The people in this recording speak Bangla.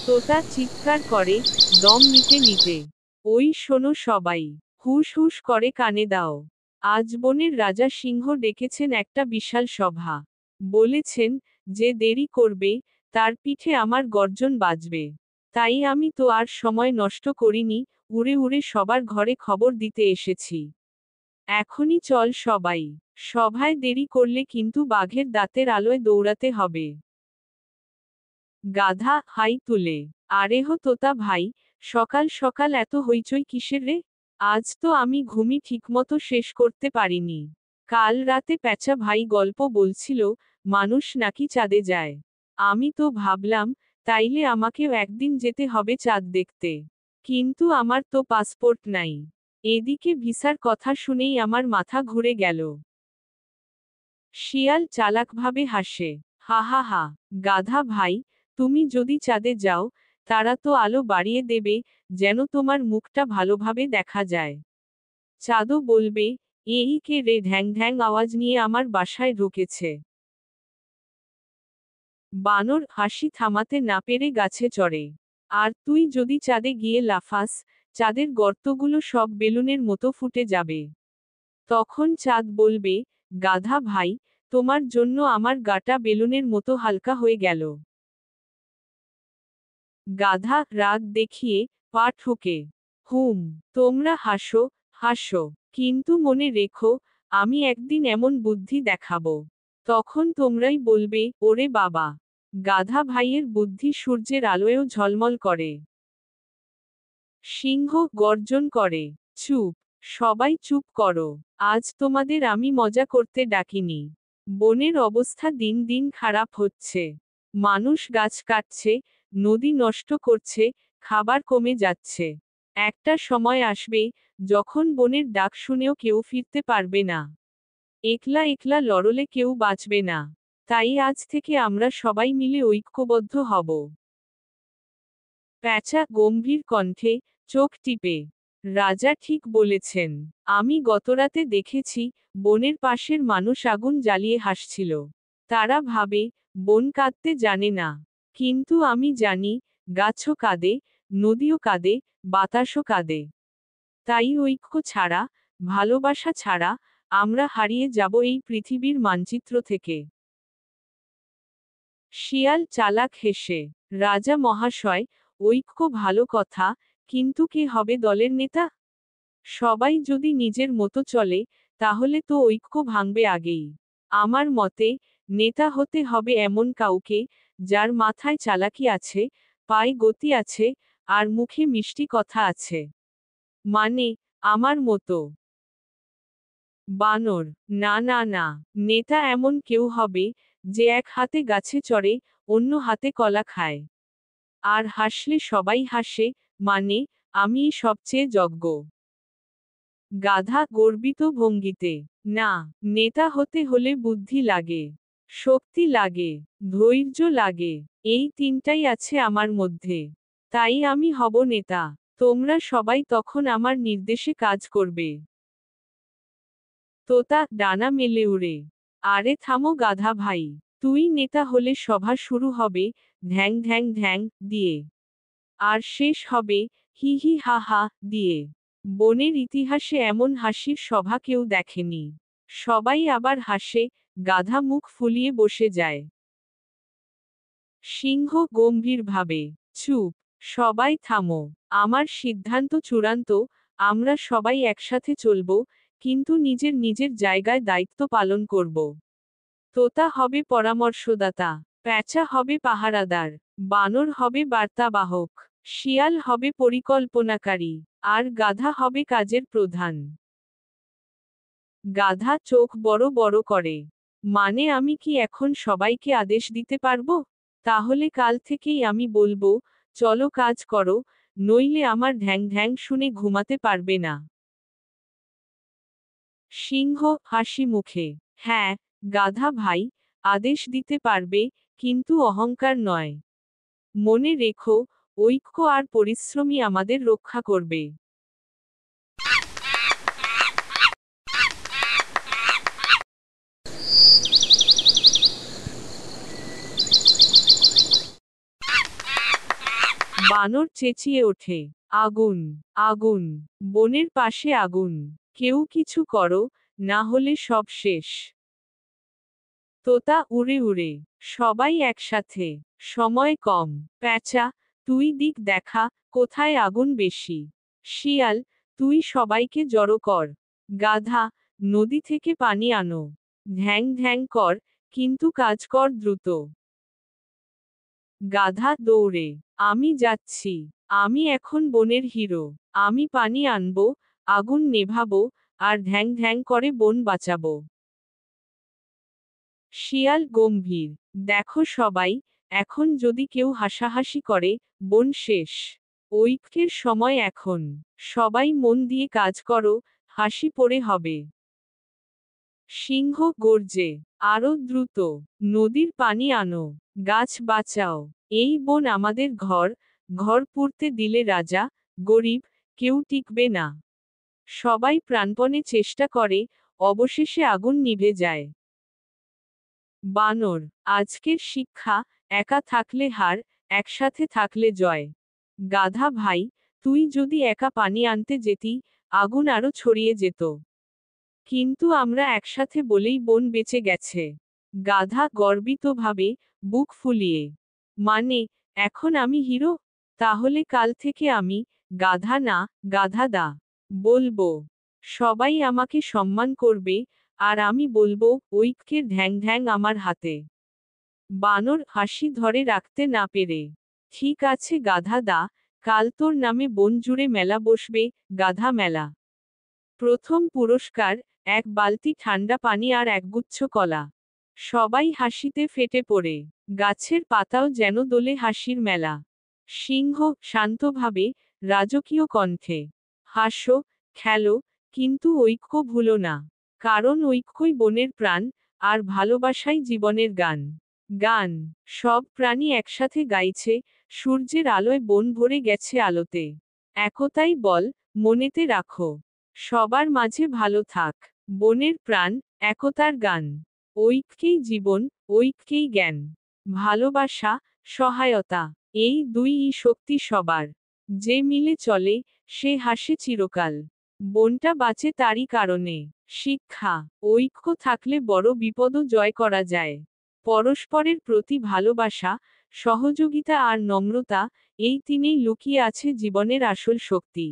তোতা চিৎকার করে, দম নিতে নিতে। ওই শোনো সবাই, হুস হুস করে কানে দাও। আজ বনের রাজা সিংহ ডেকেছেন একটা বিশাল সভা। বলেছেন, যে দেরি করবে, তার পিঠে আমার গর্জন বাজবে। তাই আমি তো আর সময় নষ্ট করিনি, উড়ে উড়ে সবার ঘরে খবর দিতে এসেছি। এখনই চল সবাই। সভায় দেরি করলে কিন্তু বাঘের দাঁতের আলোয় দৌড়াতে হবে। গাধা হাই তুলে, আরে হো তোতা ভাই, সকাল সকাল এত হইচই কিসের রে? আজ তো আমি ঘুমই ঠিকমতো শেষ করতে পারিনি। কাল রাতে প্যাঁচা ভাই গল্প বলছিল, মানুষ নাকি চাঁদে যায়। আমি তো ভাবলাম, তাইলে আমাকেও একদিন যেতে হবে চাঁদ দেখতে। কিন্তু আমার তো পাসপোর্ট নাই। এদিকে ভিসার কথা শুনেই আমার মাথা ঘুরে গেল। শিয়াল চালাকভাবে হাসে, হা হা হা, গাধা ভাই, তুমি যদি চাঁদে যাও, তারা তো আলো বাড়িয়ে দেবে, যেন তোমার মুখটা ভালোভাবে দেখা যায়। চাঁদও বলবে, এই কে রে ঢ্যাং ঢ্যাং আওয়াজ নিয়ে আমার বাসায় ঢুকেছে। বানর হাসি থামাতে না পেরে গাছে চড়ে। আর তুই যদি চাঁদে গিয়ে লাফাস, চাঁদের গর্তগুলো সব বেলুনের মতো ফুটে যাবে। তখন চাঁদ বলবে, গাধা ভাই, তোমার জন্য আমার গাটা বেলুনের মতো হালকা হয়ে গেল। গাধা রাগ দেখিয়ে পা ঠুকে, হুম, তোমরা হাসো, হাসো, কিন্তু মনে রেখো, আমি একদিন এমন বুদ্ধি দেখাবো। তখন তোমরাই বলবে, ওরে বাবা, গাধা ভাইয়ের বুদ্ধি সূর্যের আলোয়ও ঝলমল করে। সিংহ গর্জন করে, চুপ, সবাই চুপ করো। আজ তোমাদের আমি মজা করতে ডাকিনি। বনের অবস্থা দিন দিন খারাপ হচ্ছে। মানুষ গাছ কাটছে, নদী নষ্ট করছে, খাবার কমে যাচ্ছে। একটা সময় আসবে, যখন বনের ডাক শুনেও কেউ ফিরতে পারবে না। একলা একলা লড়লে কেউ বাঁচবে না। তাই আজ থেকে আমরা সবাই মিলে ঐক্যবদ্ধ হব। প্যাঁচা গম্ভীর কণ্ঠে, চোখ টিপে, রাজা ঠিক বলেছেন। আমি গতরাতে দেখেছি, বনের পাশের মানুষ আগুন জ্বালিয়ে হাসছিল। তারা ভাবে, বন কাঁদতে জানে না। কিন্তু আমি জানি, গাছও কাঁদে, নদীও কাঁদে, বাতাসও কাঁদে। তাই ঐক্য ছাড়া, ভালোবাসা ছাড়া, আমরা হারিয়ে যাব এই পৃথিবীর মানচিত্র থেকে। শিয়াল চালাক হেসে, রাজা মহাশয়, ঐক্য ভালো কথা, কিন্তু কে হবে দলের নেতা? সবাই যদি নিজের মতো চলে, তাহলে তো ঐক্য ভাঙবে আগেই। আমার মতে, নেতা হতে হবে এমন কাউকে, যার মাথায় চালাকি আছে, পায়ে গতি আছে, আর মুখে মিষ্টি কথা আছে। মানে, আমার মতো। বানর, না না না, নেতা এমন কেউ হবে, যে এক হাতে গাছে চড়ে, অন্য হাতে কলা খায়। আর হাসলে সবাই হাসে, মানে, আমিই সবচেয়ে যোগ্য। গাধা গর্বিত ভঙ্গিতে, না, নেতা হতে হলে বুদ্ধি লাগে, শক্তি লাগে, ধৈর্য লাগে, এই তিনটাই আছে আমার মধ্যে। তাই আমি হব নেতা। তোমরা সবাই তখন আমার নির্দেশে কাজ করবে। তোতা ডানা মেলে উড়ে, আরে থামো গাধা ভাই, তুই নেতা হলে সভা শুরু হবে, ঢ্যাং ঢ্যাং ঢ্যাং দিয়ে। আর শেষ হবে, হি হি হা হা দিয়ে। বনের ইতিহাসে এমন হাসির সভা কেউ দেখেনি। সবাই আবার হাসে, গাধা মুখ ফুলিয়ে বসে যায়। সিংহ গম্ভীরভাবে, চুপ, সবাই থামো, আমার সিদ্ধান্ত চূড়ান্ত, আমরা সবাই একসাথে চলব, কিন্তু নিজের নিজের জায়গায় দায়িত্ব পালন করব। তোতা হবে পরামর্শদাতা, প্যাঁচা হবে পাহারাদার, বানর হবে বার্তাবাহক, শিয়াল হবে পরিকল্পনাকারী, আর গাধা হবে কাজের প্রধান। গাধা চোখ বড় বড় করে, মানে আমি কি এখন সবাইকে আদেশ দিতে পারবো? তাহলে কাল থেকেই আমি বলবো, চলো কাজ করো, নইলে আমার ঢ্যাং ঢ্যাং শুনে ঘুমাতে পারবে না। সিংহ হাসি মুখে, হ্যাঁ, গাধা ভাই, আদেশ দিতে পারবে, কিন্তু অহংকার নয়। মনে রেখো, ঐক্য আর পরিশ্রমই আমাদের রক্ষা করবে। বানর চেঁচিয়ে ওঠে, আগুন, আগুন, বনের পাশে আগুন, কেউ কিছু করো, না হলে সব শেষ। তোতা উড়ে উড়ে, সবাই একসাথে, সময় কম, প্যাঁচা, তুই দিক দেখা, কোথায় আগুন বেশি। শিয়াল, তুই সবাইকে জড়ো কর। গাধা, নদী থেকে পানি আনো। ধ্যাং ধ্যাং কর, কিন্তু কাজ কর দ্রুত। গাধা দৌড়ে, আমি যাচ্ছি, আমি এখন বনের হিরো, আমি পানি আনবো, আগুন নেভাবো, আর ধ্যাং ধ্যাং করে বন বাঁচাবো। শিয়াল গম্ভীর, দেখো সবাই, এখন যদি কেউ হাসাহাসি করে, বন শেষ। ঐক্যের সময় এখন, সবাই মন দিয়ে কাজ করো, হাসি পড়ে হবে। সিংহ গর্জে, আরো দ্রুত, নদীর পানি আনো, গাছ বাঁচাও, এই বন আমাদের ঘর, ঘর পুড়তে দিলে রাজা, গরিব, কেউ টিকবে না। সবাই প্রাণপণে চেষ্টা করে, অবশেষে আগুন নিভে যায়। বানর, আজকের শিক্ষা, একা থাকলে হার, একসাথে থাকলে জয়। গাধা ভাই, তুই যদি একা পানি আনতে যেতি, আগুন আরো ছড়িয়ে যেত। কিন্তু আমরা একসাথে বলেই বন বেঁচে গেছে। গাধা গর্বিতভাবে, বুক ফুলিয়ে। মানে, এখন আমি হিরো? তাহলে কাল থেকে আমি, গাধা না, গাধাদা বলবো। সবাই আমাকে সম্মান করবে, আর আমি বলবো, ঐক্যের ধ্যাং ধ্যাং আমার হাতে। বানর হাসি ধরে রাখতে না পেরে, ঠিক আছে গাধাদা, কাল তোর নামে বন জুড়ে মেলা বসবে, গাধা মেলা। প্রথম পুরস্কার, এক বালতি ঠান্ডা পানি আর একগুচ্ছ কলা। সবাই হাসিতে ফেটে পড়ে, গাছের পাতাও যেন দোলে হাসির মেলা। সিংহ শান্তভাবে, রাজকীয় কণ্ঠে, হাসো, খেলো, কিন্তু ঐক্য ভুলো না। কারণ ঐক্যই বনের প্রাণ, আর ভালোবাসাই জীবনের গান। গান, সব প্রাণী একসাথে গাইছে, সূর্যের আলোয় বন ভরে গেছে আলোতে। একতাই বল, মনেতে রাখো। সবার মাঝে ভালো থাক। বনের প্রাণ, একতার গান। ঐক্যেই জীবন, ঐক্যেই জ্ঞান। ভালোবাসা, সহায়তা, এই দুই শক্তি সবার। যে মিলে চলে, সে হাসে চিরকাল। বনটা বাঁচে তারই কারণে। শিক্ষা, ঐক্য থাকলে বড় বিপদও জয় করা যায়। পরস্পরের প্রতি ভালোবাসা, সহযোগিতা আর নম্রতা, এই তিনেই লুকিয়ে আছে জীবনের আসল শক্তি।